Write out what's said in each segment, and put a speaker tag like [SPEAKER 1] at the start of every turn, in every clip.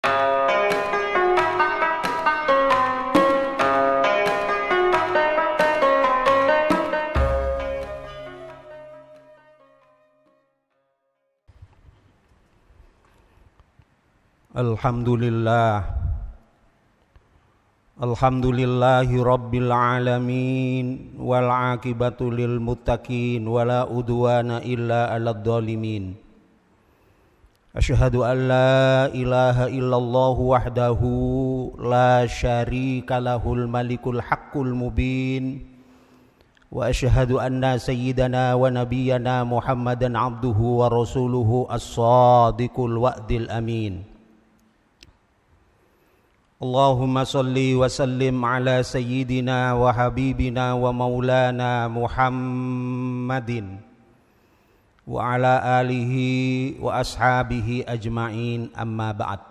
[SPEAKER 1] Alhamdulillahi rabbil alamin wal aqibatu lil muttaqin wala udwana illa 'alal zalimin. Asyhadu an la ilaha illallah wahdahu la syarika lahul malikul haqqul mubin wa asyhadu anna sayyidana wa nabiyyana Muhammadan abduhu wa rasuluhu as-sadiqul wa'dil amin. Allahumma salli wa sallim ala sayyidina wa habibina wa maulana Muhammadin wa ala alihi wa ashabihi ajma'in, amma ba'd.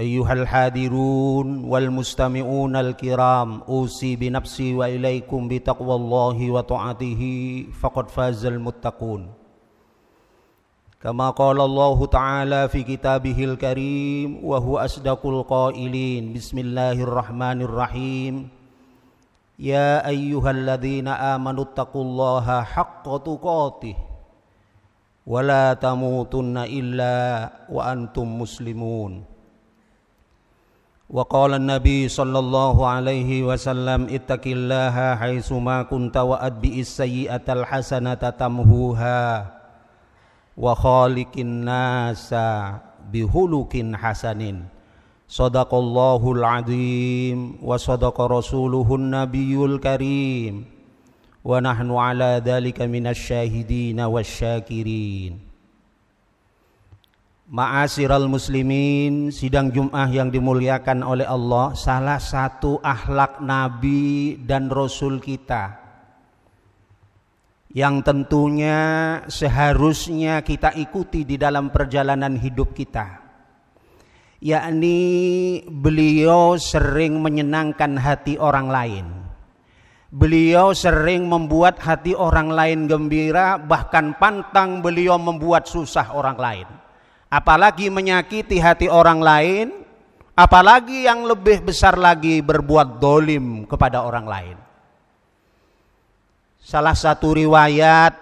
[SPEAKER 1] Ayyuhal hadirun wal mustami'un al kiram, usi bi nafsi wa ilaikum bi taqwallahi wa ta'atihi faqad fazal muttaqun. Kama qala Allah Ta'ala fi kitabihil karim wa huwa asdaqul qailin. Bismillahirrahmanirrahim. Ya ayyuhalladzina amanu taqullaha haqqa tuqatih wa la tamutunna illa wa antum muslimun. Wa qala an-nabi sallallahu alaihi wasallam ittaqillaha haitsu ma kunta wa adbi'is sayyi'atal hasanata tamhuha wa khaliqin nasa bihulukin hasanin. Sadaqallahul azim wa sadaqa rasuluhun nabiyul karim wa nahnu ala dhalika minasyahidina wasyakirin. Ma'asyiral muslimin, sidang Jum'ah yang dimuliakan oleh Allah, salah satu akhlak Nabi dan Rasul kita yang tentunya seharusnya kita ikuti di dalam perjalanan hidup kita, yakni beliau sering menyenangkan hati orang lain. Beliau sering membuat hati orang lain gembira, bahkan pantang beliau membuat susah orang lain, apalagi menyakiti hati orang lain, apalagi yang lebih besar lagi berbuat dolim kepada orang lain. Salah satu riwayat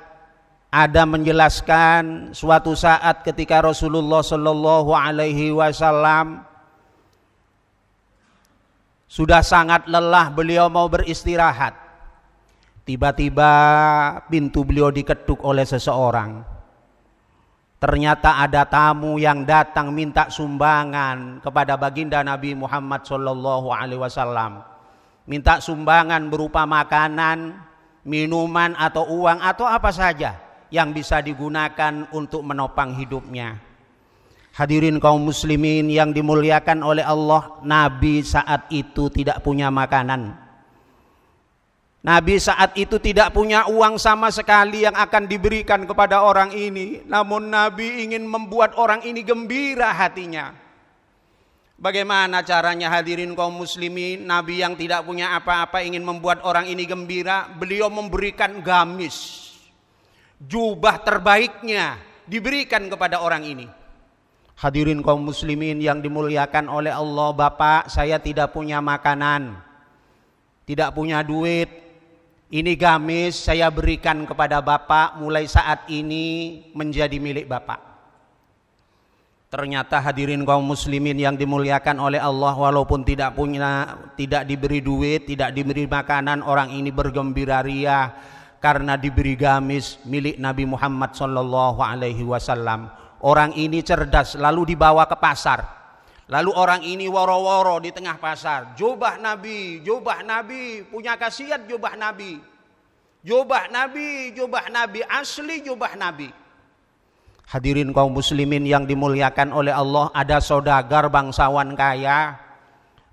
[SPEAKER 1] ada menjelaskan suatu saat ketika Rasulullah Shallallahu Alaihi Wasallam sudah sangat lelah, beliau mau beristirahat. Tiba-tiba pintu beliau diketuk oleh seseorang. Ternyata ada tamu yang datang minta sumbangan kepada baginda Nabi Muhammad Shallallahu Alaihi Wasallam. Minta sumbangan berupa makanan, minuman atau uang atau apa saja yang bisa digunakan untuk menopang hidupnya. Hadirin kaum muslimin yang dimuliakan oleh Allah, Nabi saat itu tidak punya makanan. Nabi saat itu tidak punya uang sama sekali yang akan diberikan kepada orang ini. Namun Nabi ingin membuat orang ini gembira hatinya. Bagaimana caranya hadirin kaum muslimin? Nabi yang tidak punya apa-apa ingin membuat orang ini gembira. Beliau memberikan gamis, jubah terbaiknya diberikan kepada orang ini. Hadirin kaum muslimin yang dimuliakan oleh Allah, Bapak, saya tidak punya makanan, tidak punya duit. Ini gamis saya berikan kepada Bapak, mulai saat ini menjadi milik Bapak. Ternyata hadirin kaum muslimin yang dimuliakan oleh Allah, walaupun tidak diberi duit, tidak diberi makanan, orang ini bergembira ria karena diberi gamis milik Nabi Muhammad sallallahu alaihi wasallam. Orang ini cerdas, lalu dibawa ke pasar. Lalu orang ini woro-woro di tengah pasar, jubah Nabi, punya khasiat jubah Nabi. Jubah Nabi, asli jubah Nabi. Hadirin kaum muslimin yang dimuliakan oleh Allah, ada saudagar bangsawan kaya,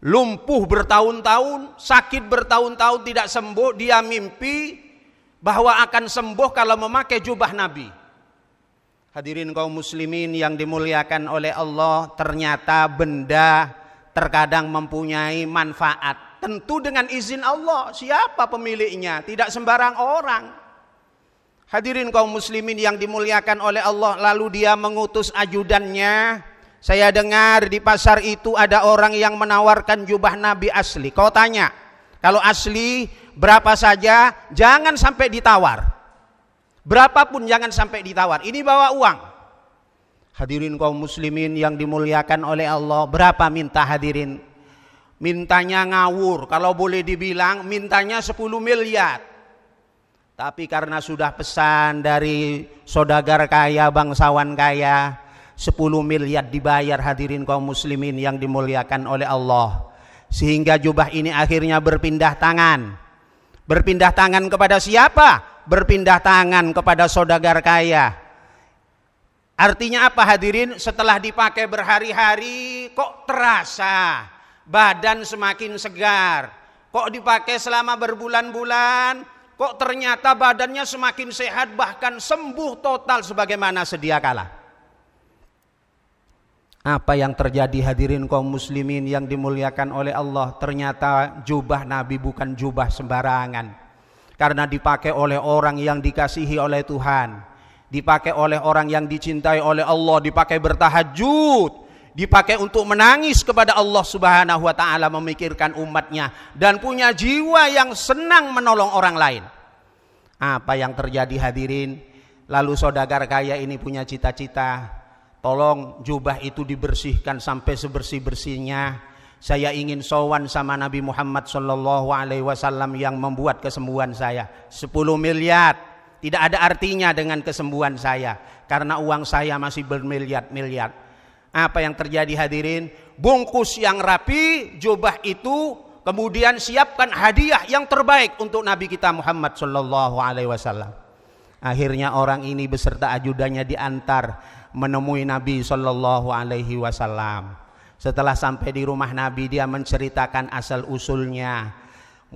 [SPEAKER 1] lumpuh bertahun-tahun, sakit bertahun-tahun tidak sembuh. Dia mimpi bahwa akan sembuh kalau memakai jubah Nabi. Hadirin kaum muslimin yang dimuliakan oleh Allah, ternyata benda terkadang mempunyai manfaat, tentu dengan izin Allah. Siapa pemiliknya? Tidak sembarang orang. Hadirin kaum muslimin yang dimuliakan oleh Allah, lalu dia mengutus ajudannya Saya dengar di pasar itu ada orang yang menawarkan jubah Nabi asli. Kau tanya, kalau asli berapa saja, jangan sampai ditawar. Berapapun jangan sampai ditawar. Ini bawa uang. Hadirin kaum muslimin yang dimuliakan oleh Allah, berapa minta hadirin? Mintanya ngawur, kalau boleh dibilang mintanya 10 miliar. Tapi karena sudah pesan dari saudagar kaya, bangsawan kaya, 10 miliar dibayar hadirin kaum muslimin yang dimuliakan oleh Allah. Sehingga jubah ini akhirnya berpindah tangan. Berpindah tangan kepada siapa? Berpindah tangan kepada saudagar kaya. Artinya apa hadirin? Setelah dipakai berhari-hari kok terasa badan semakin segar. Kok dipakai selama berbulan-bulan, kok ternyata badannya semakin sehat, bahkan sembuh total sebagaimana sedia kala. Apa yang terjadi hadirin kaum muslimin yang dimuliakan oleh Allah? Ternyata jubah Nabi bukan jubah sembarangan. Karena dipakai oleh orang yang dikasihi oleh Tuhan, dipakai oleh orang yang dicintai oleh Allah, dipakai bertahajud, dipakai untuk menangis kepada Allah Subhanahu wa taala, memikirkan umatnya, dan punya jiwa yang senang menolong orang lain. Apa yang terjadi hadirin? Lalu saudagar kaya ini punya cita-cita, tolong jubah itu dibersihkan sampai sebersih-bersihnya. Saya ingin sowan sama Nabi Muhammad SAW yang membuat kesembuhan saya. 10 miliar tidak ada artinya dengan kesembuhan saya, karena uang saya masih bermiliar-miliar. Apa yang terjadi hadirin? Bungkus yang rapi jubah itu, kemudian siapkan hadiah yang terbaik untuk Nabi kita Muhammad SAW. Akhirnya orang ini beserta ajudannya diantar menemui Nabi SAW. Setelah sampai di rumah Nabi, dia menceritakan asal usulnya,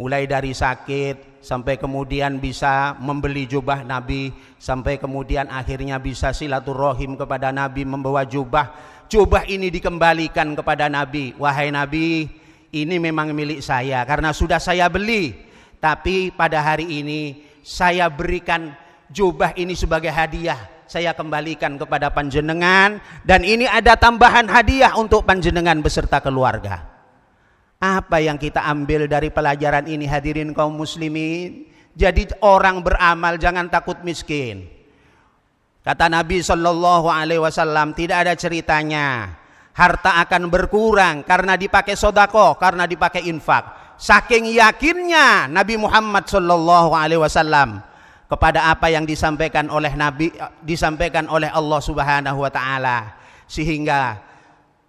[SPEAKER 1] mulai dari sakit sampai kemudian bisa membeli jubah Nabi, sampai kemudian akhirnya bisa silaturahim kepada Nabi membawa jubah. Jubah ini dikembalikan kepada Nabi. Wahai Nabi, ini memang milik saya karena sudah saya beli, tapi pada hari ini saya berikan jubah ini sebagai hadiah. Saya kembalikan kepada panjenengan, dan ini ada tambahan hadiah untuk panjenengan beserta keluarga. Apa yang kita ambil dari pelajaran ini hadirin kaum muslimin? Jadi orang beramal jangan takut miskin. Kata Nabi SAW, tidak ada ceritanya harta akan berkurang karena dipakai sedekah, karena dipakai infak. Saking yakinnya Nabi Muhammad SAW kepada apa yang disampaikan oleh Nabi, disampaikan oleh Allah Subhanahu wa taala, sehingga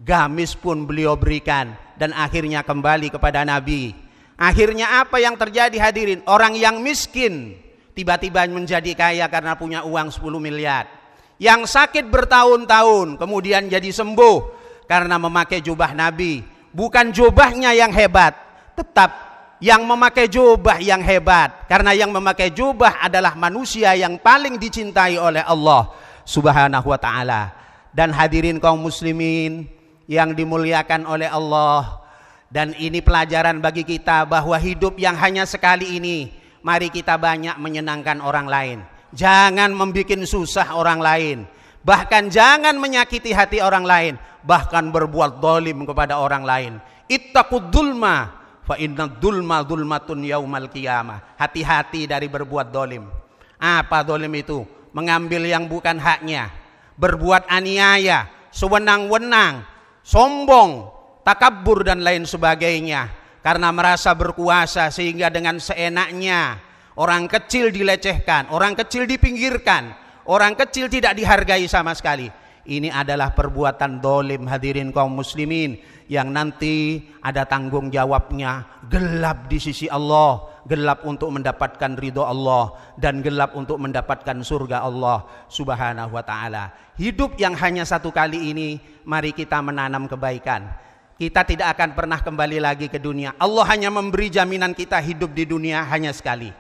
[SPEAKER 1] gamis pun beliau berikan dan akhirnya kembali kepada Nabi. Akhirnya apa yang terjadi hadirin? Orang yang miskin tiba-tiba menjadi kaya karena punya uang 10 miliar. Yang sakit bertahun-tahun kemudian jadi sembuh karena memakai jubah Nabi. Bukan jubahnya yang hebat, tetap yang memakai jubah yang hebat, karena yang memakai jubah adalah manusia yang paling dicintai oleh Allah Subhanahu wa taala. Dan hadirin kaum muslimin yang dimuliakan oleh Allah, dan ini pelajaran bagi kita bahwa hidup yang hanya sekali ini, mari kita banyak menyenangkan orang lain. Jangan membuat susah orang lain, bahkan jangan menyakiti hati orang lain, bahkan berbuat zalim kepada orang lain. Ittaqud dzulma fa inna dzulma dzulmatun yaumal qiyamah. Hati-hati dari berbuat dolim. Apa dolim itu? Mengambil yang bukan haknya, berbuat aniaya, sewenang-wenang, sombong, takabur dan lain sebagainya, karena merasa berkuasa sehingga dengan seenaknya orang kecil dilecehkan, orang kecil dipinggirkan, orang kecil tidak dihargai sama sekali. Ini adalah perbuatan dolim hadirin kaum muslimin, yang nanti ada tanggung jawabnya, gelap di sisi Allah, gelap untuk mendapatkan ridho Allah, dan gelap untuk mendapatkan surga Allah Subhanahu wa taala. Hidup yang hanya satu kali ini, mari kita menanam kebaikan. Kita tidak akan pernah kembali lagi ke dunia. Allah hanya memberi jaminan kita hidup di dunia hanya sekali.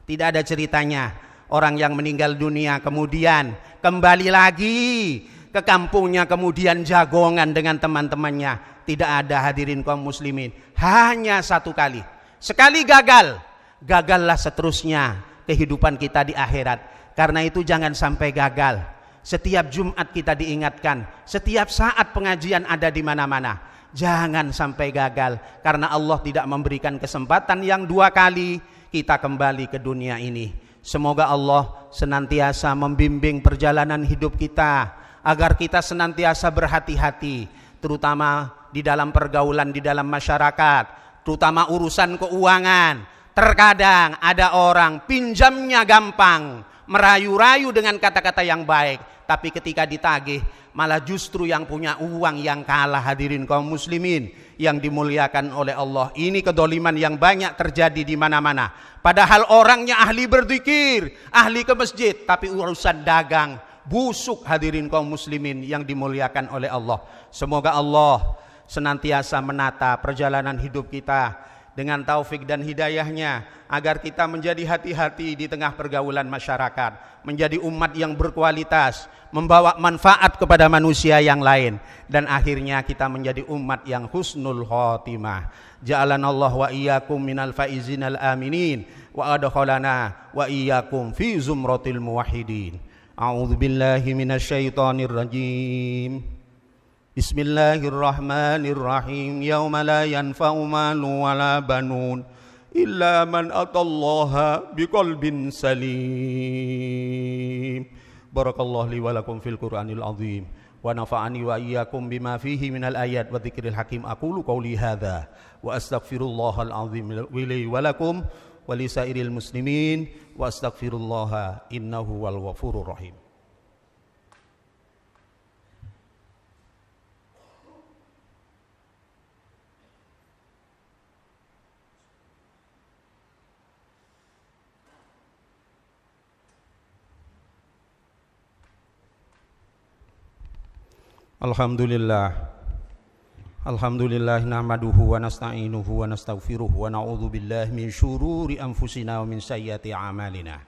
[SPEAKER 1] Tidak ada ceritanya orang yang meninggal dunia kemudian kembali lagi ke kampungnya, kemudian jagongan dengan teman-temannya. Tidak ada hadirin kaum muslimin. Hanya satu kali. Sekali gagal, gagallah seterusnya kehidupan kita di akhirat. Karena itu jangan sampai gagal. Setiap Jumat kita diingatkan, setiap saat pengajian ada di mana-mana. Jangan sampai gagal, karena Allah tidak memberikan kesempatan yang dua kali kita kembali ke dunia ini. Semoga Allah senantiasa membimbing perjalanan hidup kita, agar kita senantiasa berhati-hati, terutama di dalam pergaulan, di dalam masyarakat, terutama urusan keuangan. Terkadang ada orang pinjamnya gampang, merayu-rayu dengan kata-kata yang baik, tapi ketika ditagih malah justru yang punya uang yang kalah. Hadirin kaum muslimin yang dimuliakan oleh Allah, ini kedoliman yang banyak terjadi di mana-mana. Padahal orangnya ahli berzikir, ahli ke masjid, tapi urusan dagang busuk. Hadirin kaum muslimin yang dimuliakan oleh Allah, semoga Allah senantiasa menata perjalanan hidup kita dengan taufik dan hidayahnya, agar kita menjadi hati-hati di tengah pergaulan masyarakat, menjadi umat yang berkualitas, membawa manfaat kepada manusia yang lain, dan akhirnya kita menjadi umat yang husnul khotimah. Ja'alanallahu wa iyyakum minal faizinal aminin wa adkhalana wa iyyakum fi zumratil muwahhidin. A'udzu billahi minasyaitonir rajim. Bismillahirrahmanirrahim. Yauma la yanfa'u malun wala banun illa man atallaha biqalbin salim. Barakallahu li wa lakum fil Qur'anil azim wa nafa'ani wa iyyakum bima fihi minal ayat wa dzikril hakim. Aqulu qouli hadza wa astaghfirullahal azim li wa lakum wa lisairil muslimin wa astaghfirullaha innahu wal ghafurur rahim. Alhamdulillah nahmaduhu wa nasta'inuhu wa nastaghfiruhu wa na'udzu billahi min syururi anfusina wa min sayyiati a'malina.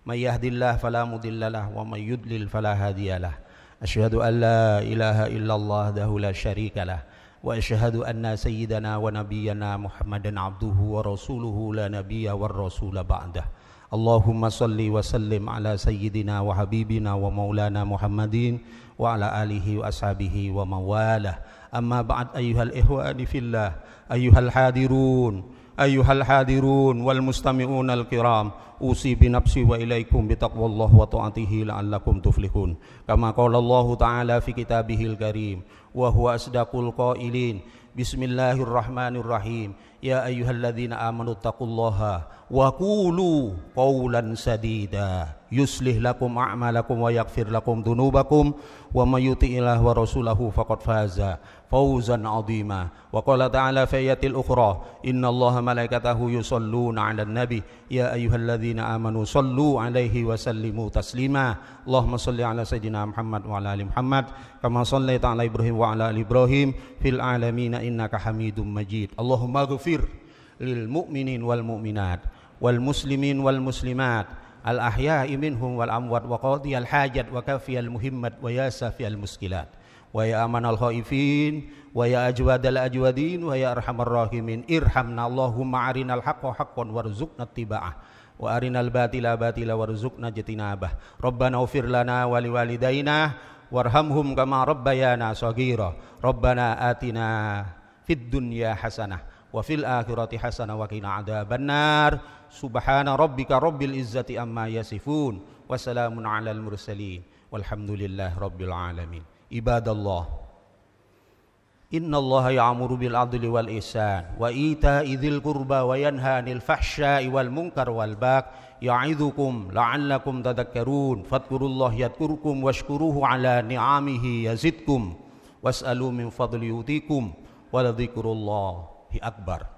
[SPEAKER 1] May yahdihillahu fala mudhillalah wa may yudlil fala hadiyalah. Asyhadu an la ilaha illallah wahdahu la syarikalah wa asyhadu anna sayyidana wa nabiyyana Muhammadan abduhu wa rasuluhu la nabiyya war rasula ba'dah. Allahumma salli wa sallim ala sayyidina wa habibina wa maulana Muhammadin wa ala alihi wa ashabihi wa mawalah. Amma ba'd, ayyuhal ihwani fillah, ayyuhal hadirun wal mustami'un al kiram, usi bi nafsi wa ilaikum bi taqwallah wa ta'atihi la'allakum tuflihun. Kama qala Allah ta'ala fi kitabihil karim wa huwa asdaqul qailin. Bismillahirrahmanirrahim. Ya ayyuhalladzina amanu taqullaha wa qulu qawlan sadida yuslih lakum a'malakum wa yaghfir lakum dhunubakum wa may yuti'illah wa rasulahu faqad faza fawzan 'azima. Wa qala ta'ala fi ayatil ukhra innallaha malaikatahu yusholluna 'alan nabi ya ayyuhalladzina amanu shallu 'alaihi wa sallimu taslima. Allahumma shalli 'ala sayidina Muhammad wa 'ala ali Muhammad kama shallaita 'ala Ibrahim wa 'ala ali Ibrahim fil 'alamin innaka Hamidum Majid. Allahumma ighfir lil mu'minin wal mu'minat wal muslimin wal muslimat al ahya'i minhum wal amwat wa qadiyal hajat wa kafiyal muhimmat wa yasafiyal muskilat wa ya amanal khaifin wa ya ajwadal ajwadin wa ya arhamar rahimin. Irhamna Allahumma arinal haqqa haqqan warzuqna ittiba'ah wa arinal batila batila warzuqna ijtinabah. Rabbana ighfir lana wa liwalidayna warhamhum kama rabbayana shaghira. Rabbana atina fid dunya hasanah wa fil akhirati hasanah wa qina adzabannar. Subhana rabbika rabbil izzati amma yasifun wa salamun alal mursalin walhamdulillahi rabbil alamin. Ibadallah, innallaha ya'muru bil adli wal ihsan wa ita'i dzil qurba wa yanha 'anil fahsya'i wal munkar wal baghi ya'idzukum la'allakum tadhakkarun. Fadhkurullaha yadhkurkum washkuruhu 'ala ni'amihi yazidkum was'alu min fadli yutikum wa la dzikrullahi akbar.